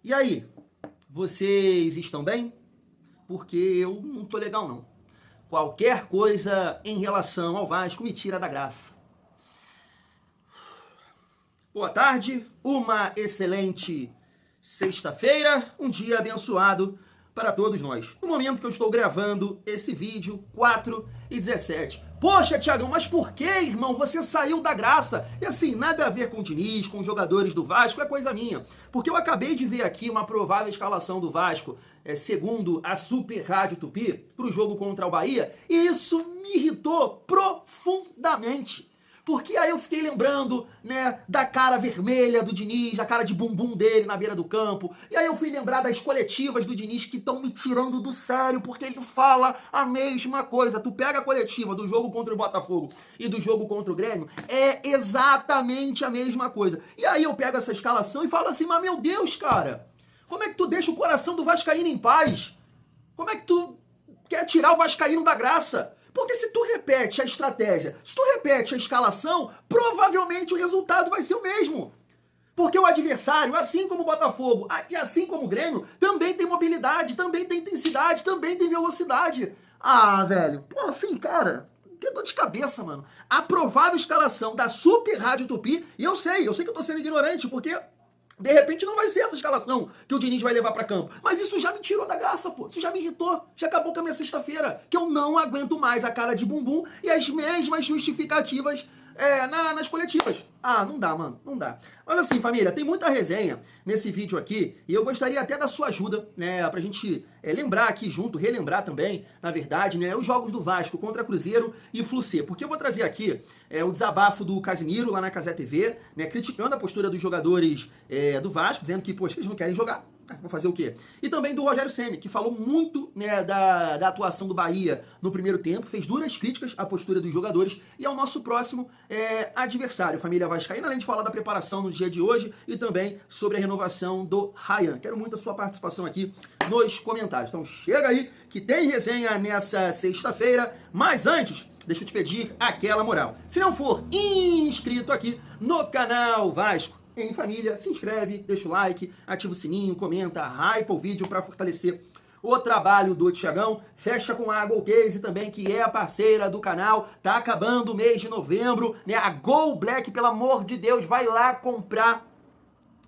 E aí, vocês estão bem? Porque eu não tô legal não. Qualquer coisa em relação ao Vasco me tira da graça. Boa tarde, uma excelente sexta-feira, um dia abençoado para todos nós. No momento que eu estou gravando esse vídeo, 4h17. Poxa, Thiagão, mas por que, irmão? Você saiu da graça. E assim, nada a ver com o Diniz, com os jogadores do Vasco, é coisa minha. Porque eu acabei de ver aqui uma provável escalação do Vasco, segundo a Super Rádio Tupi, para o jogo contra o Bahia, e isso me irritou profundamente. Porque aí eu fiquei lembrando, né, da cara vermelha do Diniz, da cara de bumbum dele na beira do campo. E aí eu fui lembrar das coletivas do Diniz que estão me tirando do sério, porque ele fala a mesma coisa. Tu pega a coletiva do jogo contra o Botafogo e do jogo contra o Grêmio, é exatamente a mesma coisa. E aí eu pego essa escalação e falo assim, mas meu Deus, cara, como é que tu deixa o coração do vascaíno em paz? Como é que tu quer tirar o vascaíno da graça? Porque se tu repete a estratégia, se tu repete a escalação, provavelmente o resultado vai ser o mesmo. Porque o adversário, assim como o Botafogo e assim como o Grêmio, também tem mobilidade, também tem intensidade, também tem velocidade. Ah, velho, pô, assim, cara, que dor de cabeça, mano. A provável escalação da Super Rádio Tupi, e eu sei que eu tô sendo ignorante, porque de repente não vai ser essa escalação que o Diniz vai levar pra campo. Mas isso já me tirou da graça, pô. Isso já me irritou. Já acabou com a minha sexta-feira. Que eu não aguento mais a cara de bumbum e as mesmas justificativas nas coletivas. Ah, não dá, mano. Não dá. Olha assim, família, tem muita resenha nesse vídeo aqui e eu gostaria até da sua ajuda, né, pra gente lembrar aqui junto, relembrar também, na verdade, né, os jogos do Vasco contra Cruzeiro e Flu-C. Porque eu vou trazer aqui o desabafo do Casimiro lá na Cazé TV, né, criticando a postura dos jogadores do Vasco, dizendo que, poxa, eles não querem jogar. Vou fazer o quê? E também do Rogério Ceni, que falou muito, né, da atuação do Bahia no primeiro tempo, fez duras críticas à postura dos jogadores e ao nosso próximo adversário, família vascaína, além de falar da preparação no dia de hoje e também sobre a renovação do Ryan. Quero muito a sua participação aqui nos comentários. Então chega aí que tem resenha nessa sexta-feira, mas antes, deixa eu te pedir aquela moral. Se não for inscrito aqui no canal Vasco em Família, se inscreve, deixa o like, ativa o sininho, comenta, hypa o vídeo para fortalecer o trabalho do Thiagão. Fecha com a GoCase também, que é a parceira do canal. Tá acabando o mês de novembro, né? A Go Black, pelo amor de Deus, vai lá comprar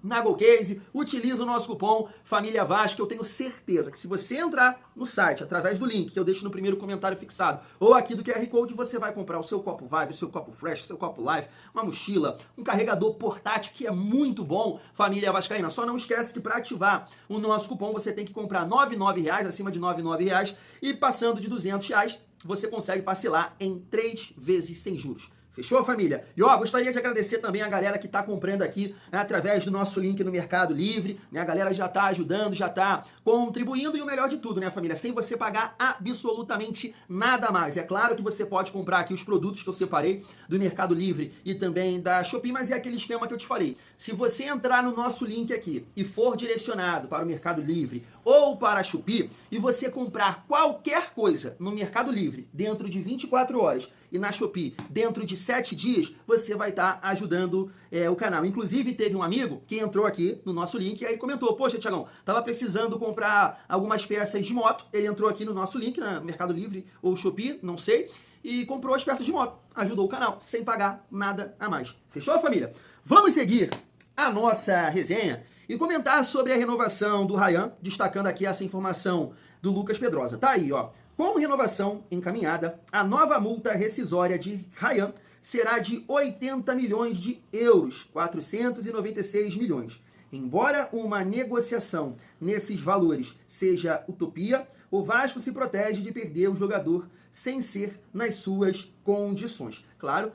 na GoCase, utiliza o nosso cupom Família Vasco. Eu tenho certeza que se você entrar no site, através do link que eu deixo no primeiro comentário fixado, ou aqui do QR Code, você vai comprar o seu copo Vibe, o seu copo Fresh, o seu copo Life, uma mochila, um carregador portátil que é muito bom, Família Vascaína. Só não esquece que para ativar o nosso cupom, você tem que comprar R$ 99,00, acima de R$ 99,00, e passando de R$ 200, você consegue parcelar em 3 vezes sem juros. Fechou, família? E gostaria de agradecer também a galera que está comprando aqui através do nosso link no Mercado Livre, né? A galera já está ajudando, já está contribuindo e o melhor de tudo, né, família? Sem você pagar absolutamente nada mais. É claro que você pode comprar aqui os produtos que eu separei do Mercado Livre e também da Shopee, mas é aquele esquema que eu te falei. Se você entrar no nosso link aqui e for direcionado para o Mercado Livre ou para a Shopee e você comprar qualquer coisa no Mercado Livre dentro de 24 horas e na Shopee dentro de 7 dias, você vai estar ajudando o canal. Inclusive, teve um amigo que entrou aqui no nosso link e aí comentou, poxa, Thiagão, tava precisando comprar algumas peças de moto. Ele entrou aqui no nosso link, na Mercado Livre ou Shopee, não sei, e comprou as peças de moto. Ajudou o canal, sem pagar nada a mais. Fechou, família? Vamos seguir a nossa resenha e comentar sobre a renovação do Ryan, destacando aqui essa informação do Lucas Pedrosa. Tá aí, ó. Com renovação encaminhada, a nova multa rescisória de Ryan será de 80 milhões de euros, 496 milhões. Embora uma negociação nesses valores seja utopia, o Vasco se protege de perder o jogador sem ser nas suas condições. Claro,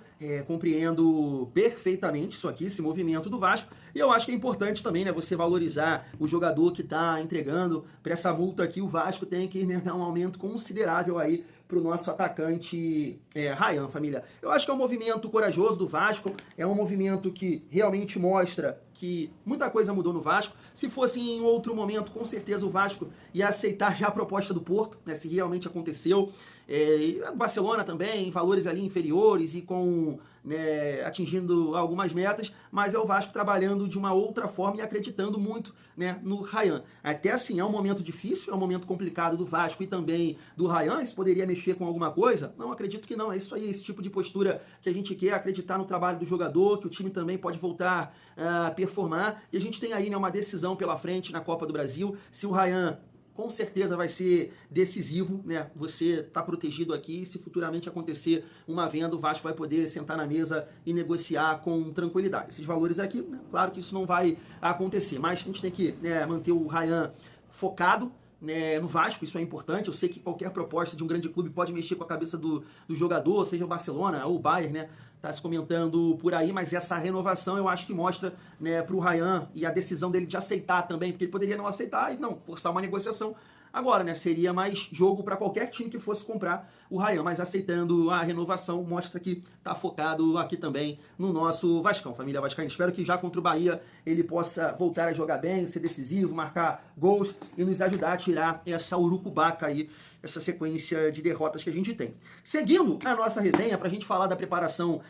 compreendo perfeitamente isso aqui, esse movimento do Vasco, e eu acho que é importante também, né, você valorizar o jogador que está entregando para essa multa aqui. O Vasco tem que dar um aumento considerável aí para o nosso atacante Ryan, família. Eu acho que é um movimento corajoso do Vasco, é um movimento que realmente mostra que que muita coisa mudou no Vasco. Se fosse em outro momento, com certeza o Vasco ia aceitar já a proposta do Porto, né, se realmente aconteceu. E o Barcelona também, em valores ali inferiores e com, né, atingindo algumas metas, mas é o Vasco trabalhando de uma outra forma e acreditando muito, né, no Ryan. Até assim, é um momento difícil, é um momento complicado do Vasco e também do Ryan. Isso poderia mexer com alguma coisa? Não, acredito que não. É isso aí, esse tipo de postura que a gente quer, acreditar no trabalho do jogador, que o time também pode voltar a performar. E a gente tem aí, né, uma decisão pela frente na Copa do Brasil. Se o Ryan com certeza vai ser decisivo, né? Você tá protegido aqui, se futuramente acontecer uma venda, o Vasco vai poder sentar na mesa e negociar com tranquilidade. Esses valores aqui, né? Claro que isso não vai acontecer, mas a gente tem que, né, manter o Ryan focado, né, no Vasco, isso é importante. Eu sei que qualquer proposta de um grande clube pode mexer com a cabeça do jogador, seja o Barcelona ou o Bayern, né? Tá se comentando por aí, mas essa renovação eu acho que mostra, né, pro Ryan e a decisão dele de aceitar também, porque ele poderia não aceitar e não forçar uma negociação. Agora, né, seria mais jogo para qualquer time que fosse comprar o Ryan, mas aceitando a renovação mostra que tá focado aqui também no nosso Vascão, família vascaína. Espero que já contra o Bahia ele possa voltar a jogar bem, ser decisivo, marcar gols e nos ajudar a tirar essa urucubaca aí, essa sequência de derrotas que a gente tem. Seguindo a nossa resenha, pra gente falar da preparação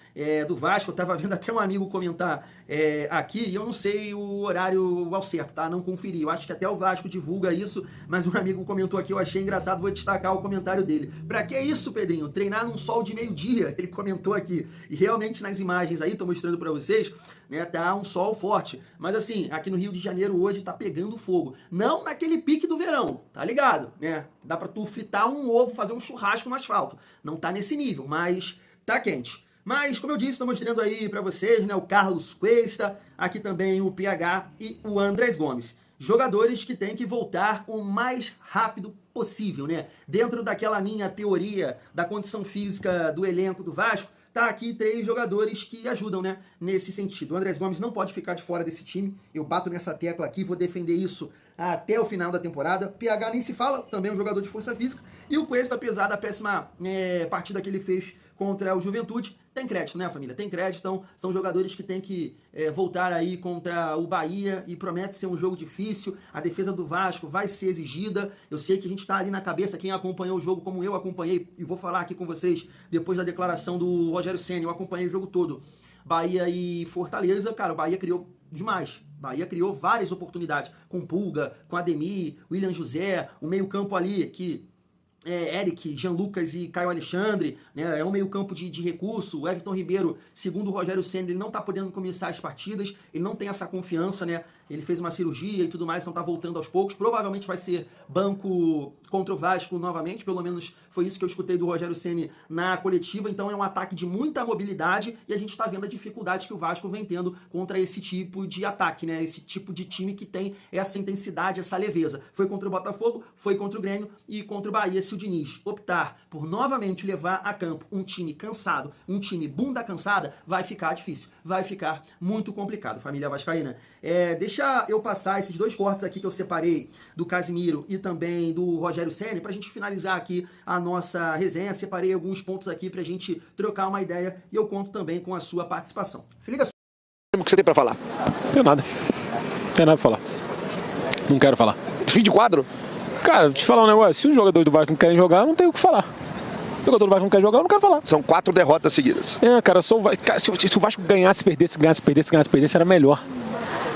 do Vasco, eu tava vendo até um amigo comentar aqui, e eu não sei o horário ao certo, tá? Não conferi. Eu acho que até o Vasco divulga isso, mas um amigo comentou aqui, eu achei engraçado, vou destacar o comentário dele. Pra que isso, Pedrinho? Treinar num sol de meio-dia, ele comentou aqui. E realmente nas imagens aí, tô mostrando pra vocês, né, tá um sol forte. Mas assim, aqui no Rio de Janeiro hoje tá pegando fogo. Não naquele pique do verão, tá ligado? Né? Dá pra tu fritar um ovo, fazer um churrasco no asfalto. Não tá nesse nível, mas tá quente. Mas, como eu disse, estou mostrando aí pra vocês, né, o Carlos Cuesta, aqui também o PH e o Andrés Gomes. Jogadores que têm que voltar o mais rápido possível, né? Dentro daquela minha teoria da condição física do elenco do Vasco, tá aqui 3 jogadores que ajudam, né, nesse sentido. O Andrés Gomes não pode ficar de fora desse time. Eu bato nessa tecla aqui, vou defender isso até o final da temporada. PH nem se fala, também é um jogador de força física. E o Cuesta, apesar da péssima partida que ele fez contra o Juventude, tem crédito, né, família? Tem crédito, então são jogadores que têm que voltar aí contra o Bahia e promete ser um jogo difícil. A defesa do Vasco vai ser exigida. Eu sei que a gente tá ali na cabeça, quem acompanhou o jogo como eu acompanhei, e vou falar aqui com vocês depois da declaração do Rogério Ceni, eu acompanhei o jogo todo. Bahia e Fortaleza, cara, o Bahia criou demais. Bahia criou várias oportunidades, com Pulga, com Ademir, William José, o meio-campo ali que Eric, Jean Lucas e Caio Alexandre, né? É um meio campo de recurso. O Everton Ribeiro, segundo o Rogério Ceni, ele não tá podendo começar as partidas, ele não tem essa confiança, né? Ele fez uma cirurgia e tudo mais, então tá voltando aos poucos. Provavelmente vai ser banco contra o Vasco novamente, pelo menos foi isso que eu escutei do Rogério Ceni na coletiva. Então é um ataque de muita mobilidade e a gente tá vendo a dificuldade que o Vasco vem tendo contra esse tipo de ataque, né? Esse tipo de time que tem essa intensidade, essa leveza. Foi contra o Botafogo, foi contra o Grêmio e contra o Bahia. Se o Diniz optar por novamente levar a campo um time cansado, um time bunda cansada, vai ficar difícil, vai ficar muito complicado, família vascaína. Deixa eu passar esses 2 cortes aqui que eu separei do Casimiro e também do Rogério Ceni pra gente finalizar aqui a nossa resenha. Separei alguns pontos aqui pra gente trocar uma ideia e eu conto também com a sua participação. Se liga só. O que você tem pra falar? Tenho nada. Tenho nada pra falar. Não quero falar. Fim de quadro? Cara, te falar um negócio. Se os jogadores do Vasco não querem jogar, eu não tenho o que falar. O jogador do Vasco não quer jogar, eu não quero falar. São 4 derrotas seguidas. Cara, se o Vasco ganhasse, perdesse, era melhor.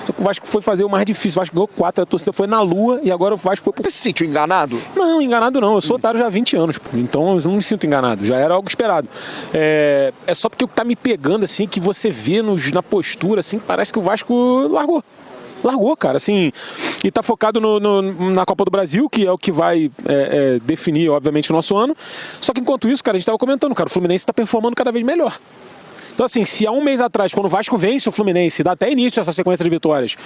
Só que o Vasco foi fazer o mais difícil. O Vasco ganhou 4, a torcida foi na lua e agora o Vasco foi pro... Você se sentiu enganado? Não, enganado não. Eu sou otário já há 20 anos. Então eu não me sinto enganado. Já era algo esperado. É só porque o que tá me pegando, assim, que você vê na postura, assim, parece que o Vasco largou, cara, assim, e tá focado na Copa do Brasil, que é o que vai definir, obviamente, o nosso ano. Só que enquanto isso, cara, a gente tava comentando, cara, o Fluminense tá performando cada vez melhor. Então, assim, se há um mês atrás, quando o Vasco vence o Fluminense, dá até início a essa sequência de vitórias,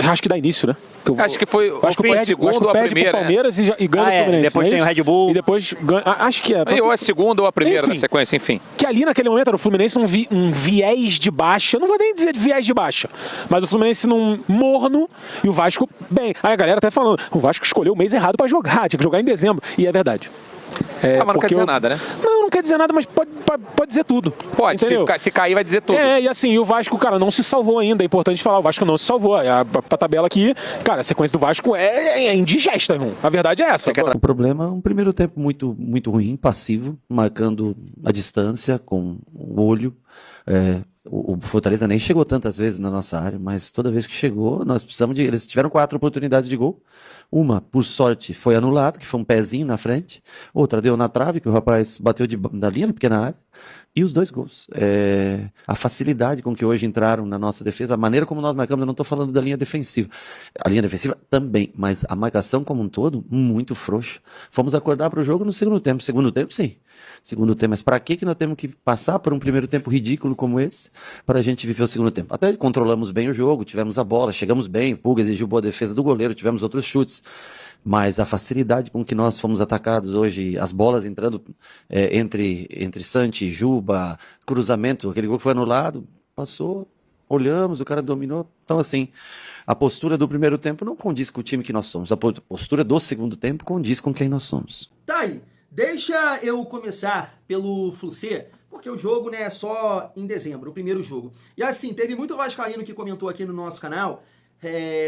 acho que dá início, né? Acho que foi o fim de segundo ou a primeira. Palmeiras e ganha o Fluminense. Depois tem o Red Bull. E depois ganha. Acho que é. Ou a segunda ou a primeira na sequência, enfim. Que ali naquele momento era o Fluminense um viés de baixa. Não vou nem dizer de viés de baixa. Mas o Fluminense num morno e o Vasco bem. Aí a galera tá falando, o Vasco escolheu o mês errado pra jogar. Tinha que jogar em dezembro. E é verdade. Mas não quer dizer nada, né? Não quer quer dizer nada, mas pode dizer tudo. Pode, se cair vai dizer tudo. E assim, o Vasco, cara, não se salvou ainda. É importante falar, o Vasco não se salvou. A tabela aqui, cara, a sequência do Vasco é indigesta, irmão. A verdade é essa. O problema é um primeiro tempo muito, muito ruim, passivo, marcando a distância com o olho. O Fortaleza nem chegou tantas vezes na nossa área, mas toda vez que chegou, nós precisamos de... Eles tiveram 4 oportunidades de gol. Uma, por sorte, foi anulada, que foi um pezinho na frente. Outra deu na trave, que o rapaz bateu da linha, na pequena área. E os 2 gols. A facilidade com que hoje entraram na nossa defesa, a maneira como nós marcamos, eu não estou falando da linha defensiva. A linha defensiva também, mas a marcação como um todo, muito frouxa. Fomos acordar para o jogo no segundo tempo. Segundo tempo, sim. Segundo tempo, mas para que nós temos que passar por um primeiro tempo ridículo como esse para a gente viver o segundo tempo? Até controlamos bem o jogo, tivemos a bola, chegamos bem, Pulga exigiu boa defesa do goleiro, tivemos outros chutes, mas a facilidade com que nós fomos atacados hoje, as bolas entrando entre Santi, Juba, cruzamento, aquele gol que foi anulado, passou, olhamos, o cara dominou. Então assim, a postura do primeiro tempo não condiz com o time que nós somos, a postura do segundo tempo condiz com quem nós somos. Tá aí. Deixa eu começar pelo Flu-C, porque o jogo, né, é só em dezembro, o primeiro jogo. E assim, teve muito vascaíno que comentou aqui no nosso canal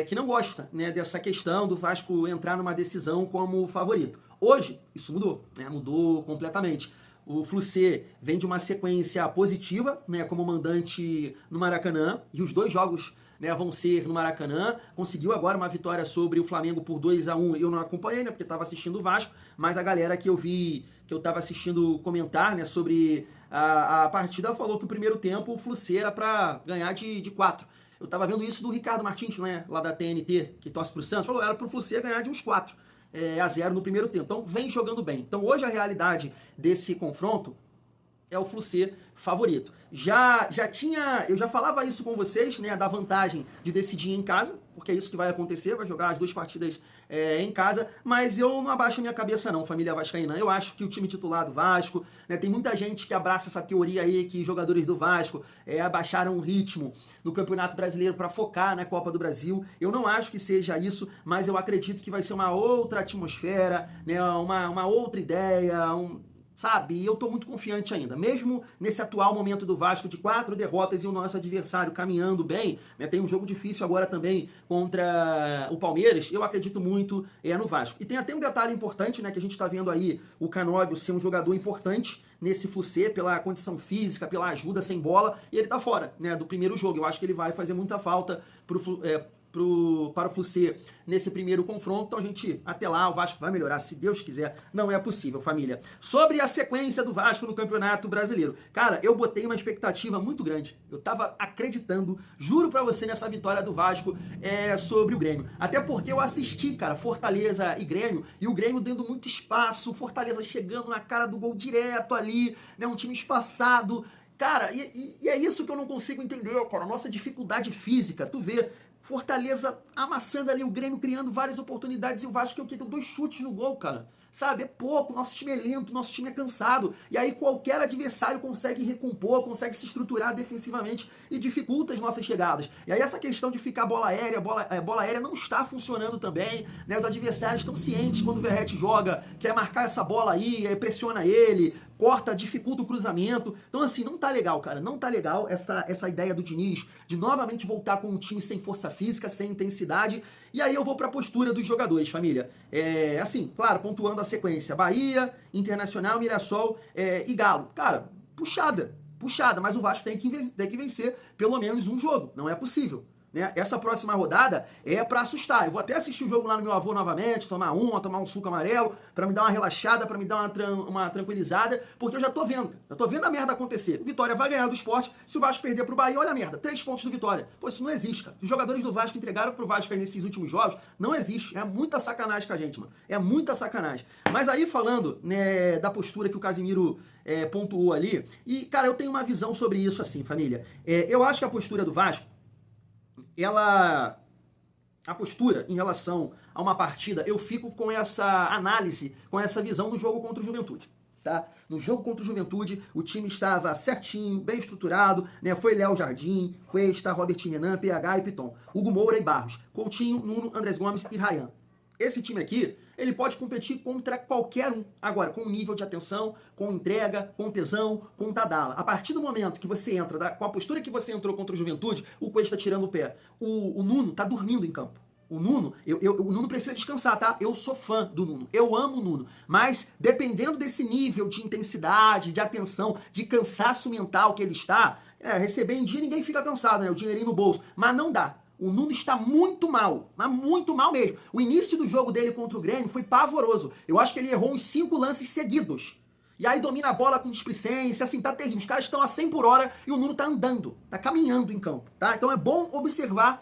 que não gosta, né, dessa questão do Vasco entrar numa decisão como favorito. Hoje, isso mudou, né, mudou completamente. O Flu-C vem de uma sequência positiva, né, como mandante no Maracanã, e os 2 jogos, né, vão ser no Maracanã. Conseguiu agora uma vitória sobre o Flamengo por 2-1. Eu não acompanhei, né, porque estava assistindo o Vasco, mas a galera que eu vi, que eu estava assistindo comentar, né, sobre a partida, falou que o primeiro tempo o Flu-C era para ganhar de 4. Eu estava vendo isso do Ricardo Martins, né, lá da TNT, que torce pro Santos, falou que era pro Flu-C ganhar de uns 4-0 no primeiro tempo. Então vem jogando bem. Então hoje a realidade desse confronto é o Flu-C favorito. Eu já falava isso com vocês, né, da vantagem de decidir em casa, porque é isso que vai acontecer, vai jogar as 2 partidas em casa, mas eu não abaixo a minha cabeça não, família vascaína. Eu acho que o time titular do Vasco, né, tem muita gente que abraça essa teoria aí que jogadores do Vasco abaixaram o ritmo no Campeonato Brasileiro para focar na Copa do Brasil. Eu não acho que seja isso, mas eu acredito que vai ser uma outra atmosfera, né, uma outra ideia, sabe? E eu tô muito confiante ainda. Mesmo nesse atual momento do Vasco de 4 derrotas e o nosso adversário caminhando bem, né? Tem um jogo difícil agora também contra o Palmeiras, eu acredito muito no Vasco. E tem até um detalhe importante, né? Que a gente tá vendo aí o Canóbio ser um jogador importante nesse Flu-C, pela condição física, pela ajuda sem bola, e ele tá fora, né, do primeiro jogo. Eu acho que ele vai fazer muita falta para o Flu-C nesse primeiro confronto. Então a gente, até lá, o Vasco vai melhorar, se Deus quiser. Não é possível, família. Sobre a sequência do Vasco no Campeonato Brasileiro. Cara, eu botei uma expectativa muito grande. Eu tava acreditando, juro pra você, nessa vitória do Vasco sobre o Grêmio. Até porque eu assisti, cara, Fortaleza e Grêmio, e o Grêmio dando muito espaço, Fortaleza chegando na cara do gol direto ali, né, um time espaçado. Cara, e é isso que eu não consigo entender, cara, a nossa dificuldade física. Tu vê Fortaleza amassando ali o Grêmio, criando várias oportunidades, e o Vasco que tem 2 chutes no gol, cara. Sabe, é pouco, nosso time é lento, nosso time é cansado, e aí qualquer adversário consegue recompor, consegue se estruturar defensivamente e dificulta as nossas chegadas. E aí essa questão de ficar bola aérea não está funcionando também, né? Os adversários estão cientes quando o Verratti joga, quer marcar essa bola aí pressiona ele, corta, dificulta o cruzamento. Então assim, não tá legal, cara, não tá legal essa ideia do Diniz de novamente voltar com um time sem força física, sem intensidade. E aí eu vou pra postura dos jogadores, família. Assim, claro, pontuando a sequência: Bahia, Internacional, Mirassol e Galo. Cara, puxada, mas o Vasco tem que vencer pelo menos um jogo, não é possível. Né? Essa próxima rodada é pra assustar. Eu vou até assistir o jogo lá no meu avô novamente, tomar um suco amarelo, pra me dar uma relaxada, pra me dar uma tranquilizada, porque eu já tô vendo a merda acontecer. O Vitória vai ganhar do Sport, se o Vasco perder pro Bahia, olha a merda, 3 pontos do Vitória. Pô, isso não existe, cara. Os jogadores do Vasco entregaram pro Vasco aí nesses últimos jogos, não existe. É muita sacanagem com a gente, mano. É muita sacanagem. Mas aí falando, né, da postura que o Casimiro pontuou ali, e cara, eu tenho uma visão sobre isso assim, família. Eu acho que a postura do Vasco, a postura em relação a uma partida, eu fico com essa análise, com essa visão do jogo contra o Juventude, tá? No jogo contra o Juventude, o time estava certinho, bem estruturado, né? Foi Léo Jardim, Cuesta, Robert Renan, PH e Piton, Hugo Moura e Barros, Coutinho, Nuno, Andrés Gomes e Ryan. esse time aqui, ele pode competir contra qualquer um. Agora, com nível de atenção, com entrega, com tesão, com tadala. A partir do momento que você entra, com a postura que você entrou contra o Juventude, o Cuesta tá tirando o pé. O Nuno tá dormindo em campo. O Nuno, o Nuno precisa descansar, tá? Eu sou fã do Nuno, eu amo o Nuno. Mas, dependendo desse nível de intensidade, de atenção, de cansaço mental que ele está, receber em dia ninguém fica cansado, né? O dinheirinho no bolso. Mas não dá. O Nuno está muito mal, mas muito mal mesmo. O início do jogo dele contra o Grêmio foi pavoroso. Eu acho que ele errou uns 5 lances seguidos. E aí domina a bola com displicência, assim, tá terrível. Os caras estão a 100 por hora e o Nuno tá andando, tá caminhando em campo, tá? Então é bom observar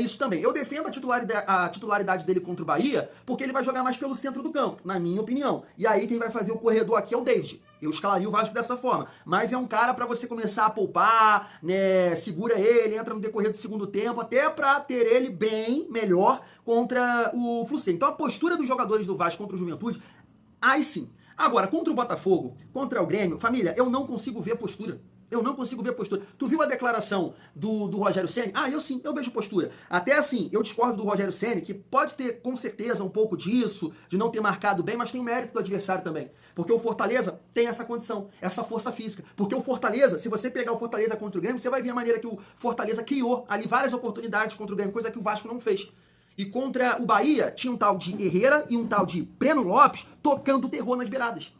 isso também. Eu defendo a titularidade dele contra o Bahia, porque ele vai jogar mais pelo centro do campo, na minha opinião. E aí quem vai fazer o corredor aqui é o David. Eu escalaria o Vasco dessa forma. Mas é um cara para você começar a poupar, né? Segura ele, entra no decorrer do segundo tempo, até para ter ele bem, melhor, contra o Fluminense. Então a postura dos jogadores do Vasco contra o Juventude, aí sim. Agora, contra o Botafogo, contra o Grêmio, família, eu não consigo ver postura. Eu não consigo ver postura. Tu viu a declaração do Rogério Ceni? Ah, eu sim, eu vejo postura. Até assim, eu discordo do Rogério Ceni, que pode ter com certeza um pouco disso, de não ter marcado bem, mas tem o mérito do adversário também. Porque o Fortaleza tem essa condição, essa força física. Porque o Fortaleza, se você pegar o Fortaleza contra o Grêmio, você vai ver a maneira que o Fortaleza criou ali várias oportunidades contra o Grêmio, coisa que o Vasco não fez. E contra o Bahia, tinha um tal de Herrera e um tal de Breno Lopes tocando terror nas beiradas.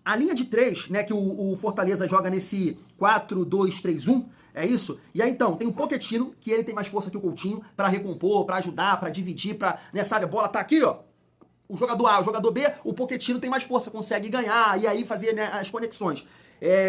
A linha de 3, né, que o Fortaleza joga nesse 4-2-3-1, é isso? E aí então, tem o Pochettino, que ele tem mais força que o Coutinho, pra recompor, pra ajudar, pra dividir, pra, né, sabe, a bola tá aqui, ó. O jogador A, o jogador B, o Pochettino tem mais força, consegue ganhar e aí fazer, né, as conexões.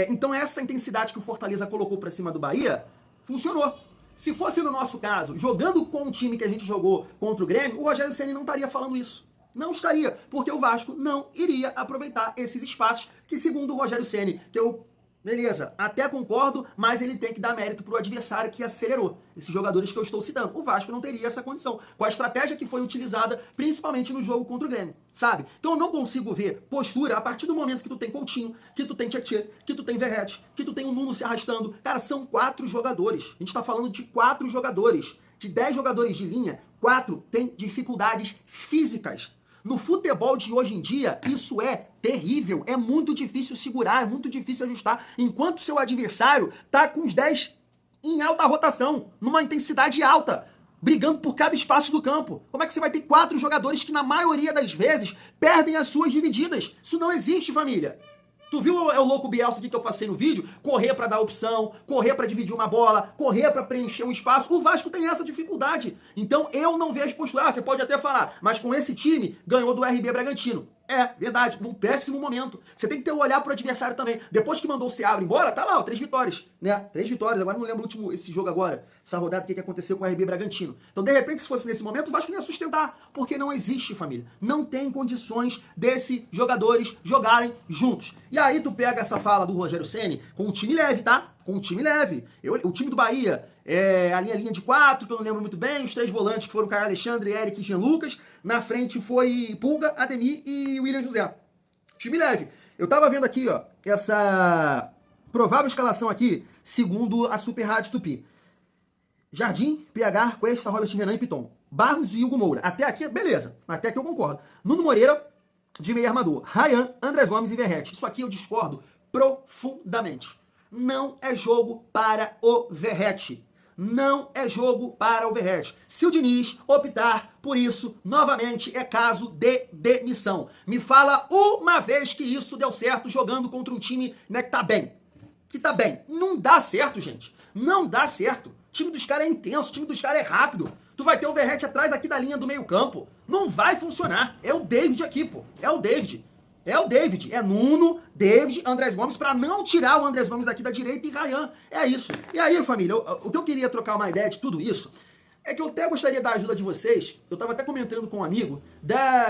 Então essa intensidade que o Fortaleza colocou pra cima do Bahia, funcionou. Se fosse no nosso caso, jogando com o time que a gente jogou contra o Grêmio, o Rogério Ceni não estaria falando isso. Não estaria, porque o Vasco não iria aproveitar esses espaços que, segundo o Rogério Ceni, que eu, beleza, até concordo, mas ele tem que dar mérito pro adversário que acelerou. Esses jogadores que eu estou citando. O Vasco não teria essa condição, com a estratégia que foi utilizada, principalmente no jogo contra o Grêmio, sabe? Então eu não consigo ver postura a partir do momento que tu tem Coutinho, que tu tem Tietê, que tu tem Verratti, que tu tem o Nuno se arrastando. Cara, são 4 jogadores. A gente tá falando de 4 jogadores. De 10 jogadores de linha, 4 têm dificuldades físicas. No futebol de hoje em dia, isso é terrível, é muito difícil segurar, é muito difícil ajustar, enquanto seu adversário tá com os 10 em alta rotação, numa intensidade alta, brigando por cada espaço do campo. Como é que você vai ter 4 jogadores que, na maioria das vezes, perdem as suas divididas? Isso não existe, família. Tu viu o louco Bielsa aqui que eu passei no vídeo? Correr pra dar opção, correr pra dividir uma bola, correr pra preencher um espaço. O Vasco tem essa dificuldade. Então eu não vejo postura. Você pode até falar, mas com esse time ganhou do RB Bragantino. É, verdade, num péssimo momento. Você tem que ter um olhar pro adversário também. Depois que mandou o Seabra embora, tá lá, ó, 3 vitórias, né? 3 vitórias, agora não lembro o último, esse jogo agora, essa rodada, o que aconteceu com o RB Bragantino. Então, de repente, se fosse nesse momento, o Vasco não ia sustentar, porque não existe, família. Não tem condições desses jogadores jogarem juntos. E aí tu pega essa fala do Rogério Ceni com um time leve, tá? Com um time leve. O time do Bahia, a linha de 4, que eu não lembro muito bem, os 3 volantes que foram Caio Alexandre, Eric e Jean Lucas. Na frente foi Pulga, Ademir e William José. Time leve. Eu tava vendo aqui, ó, essa provável escalação aqui, segundo a Super Rádio Tupi. Jardim, PH, Cuesta, Robert Renan e Piton. Barros e Hugo Moura. Até aqui, beleza. Até aqui eu concordo. Nuno Moreira, de meio armador. Ryan, Andrés Gomes e Verratti. Isso aqui eu discordo profundamente. Não é jogo para o Verratti. Não é jogo para o Verratti. Se o Diniz optar por isso, novamente é caso de demissão. Me fala uma vez que isso deu certo jogando contra um time, né, que tá bem. Que tá bem. Não dá certo, gente. Não dá certo. O time dos caras é intenso, o time dos caras é rápido. Tu vai ter o Verratti atrás aqui da linha do meio campo. Não vai funcionar. É o David aqui, pô. É o David. É o David, é Nuno, David, Andrés Gomes, pra não tirar o Andrés Gomes aqui da direita e Ryan. É isso. E aí, família, o que eu queria trocar uma ideia de tudo isso é que eu até gostaria da ajuda de vocês. Eu tava até comentando com um amigo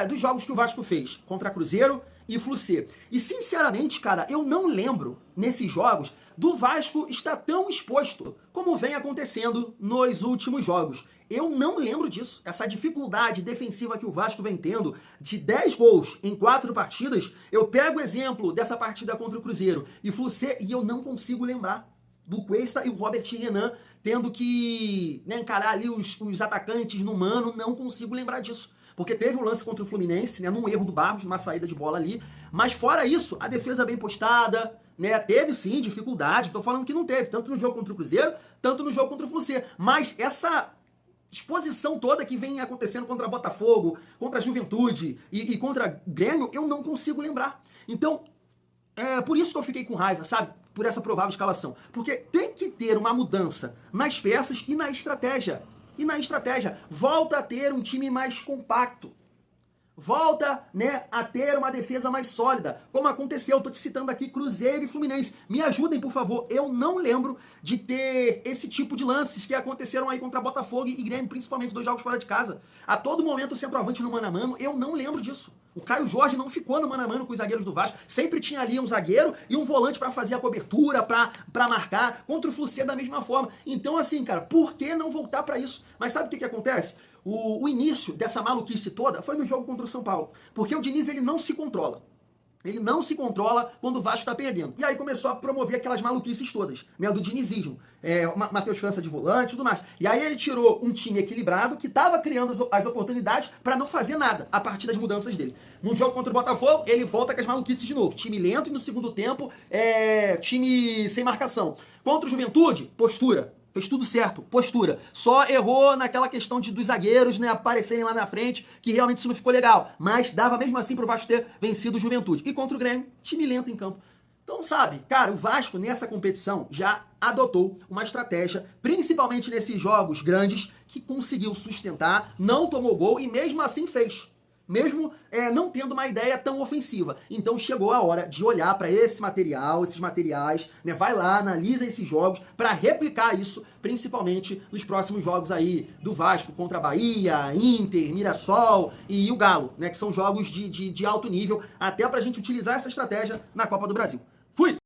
dos jogos que o Vasco fez contra Cruzeiro e Fluminense. E sinceramente, cara, eu não lembro nesses jogos do Vasco estar tão exposto como vem acontecendo nos últimos jogos. Eu não lembro disso. Essa dificuldade defensiva que o Vasco vem tendo, de 10 gols em 4 partidas, eu pego o exemplo dessa partida contra o Cruzeiro e Fluminense e eu não consigo lembrar. do Cuesta e o Robert Renan tendo que, né, encarar ali os atacantes no mano, não consigo lembrar disso. Porque teve um lance contra o Fluminense, né, num erro do Barros, numa saída de bola ali, mas fora isso, a defesa bem postada, né, teve sim dificuldade, tô falando que não teve, tanto no jogo contra o Cruzeiro, tanto no jogo contra o Fluminense, mas essa exposição toda que vem acontecendo contra Botafogo, contra a Juventude e contra Grêmio, eu não consigo lembrar. Então, é por isso que eu fiquei com raiva, sabe? Por essa provável escalação. Porque tem que ter uma mudança nas peças e na estratégia. E na estratégia, volta a ter um time mais compacto. Volta, né, a ter uma defesa mais sólida, como aconteceu, eu tô te citando aqui Cruzeiro e Fluminense. Me ajudem, por favor, eu não lembro de ter esse tipo de lances que aconteceram aí contra Botafogo e Grêmio, principalmente 2 jogos fora de casa. A todo momento o centroavante no mano a mano, eu não lembro disso. O Caio Jorge não ficou no mano a mano com os zagueiros do Vasco, sempre tinha ali um zagueiro e um volante pra fazer a cobertura, pra marcar, contra o Fluminense da mesma forma. Então assim, cara, por que não voltar pra isso? Mas sabe o que acontece? O início dessa maluquice toda foi no jogo contra o São Paulo. Porque o Diniz, ele não se controla. Ele não se controla quando o Vasco tá perdendo. E aí começou a promover aquelas maluquices todas, né, do dinizismo. Matheus França de volante e tudo mais. E aí ele tirou um time equilibrado que tava criando as oportunidades para não fazer nada a partir das mudanças dele. No jogo contra o Botafogo, ele volta com as maluquices de novo. Time lento e no segundo tempo, time sem marcação. Contra o Juventude, postura. Fez tudo certo, postura. Só errou naquela questão dos zagueiros, né, aparecerem lá na frente, que realmente isso não ficou legal. Mas dava mesmo assim pro Vasco ter vencido o Juventude. E contra o Grêmio, time lento em campo. Então, sabe, cara, o Vasco nessa competição já adotou uma estratégia, principalmente nesses jogos grandes, que conseguiu sustentar, não tomou gol e mesmo assim fez. Mesmo não tendo uma ideia tão ofensiva. Então chegou a hora de olhar para esses materiais, né? Vai lá, analisa esses jogos para replicar isso, principalmente nos próximos jogos aí do Vasco contra a Bahia, Inter, Mirassol e o Galo, né? Que são jogos de alto nível, até pra gente utilizar essa estratégia na Copa do Brasil. Fui!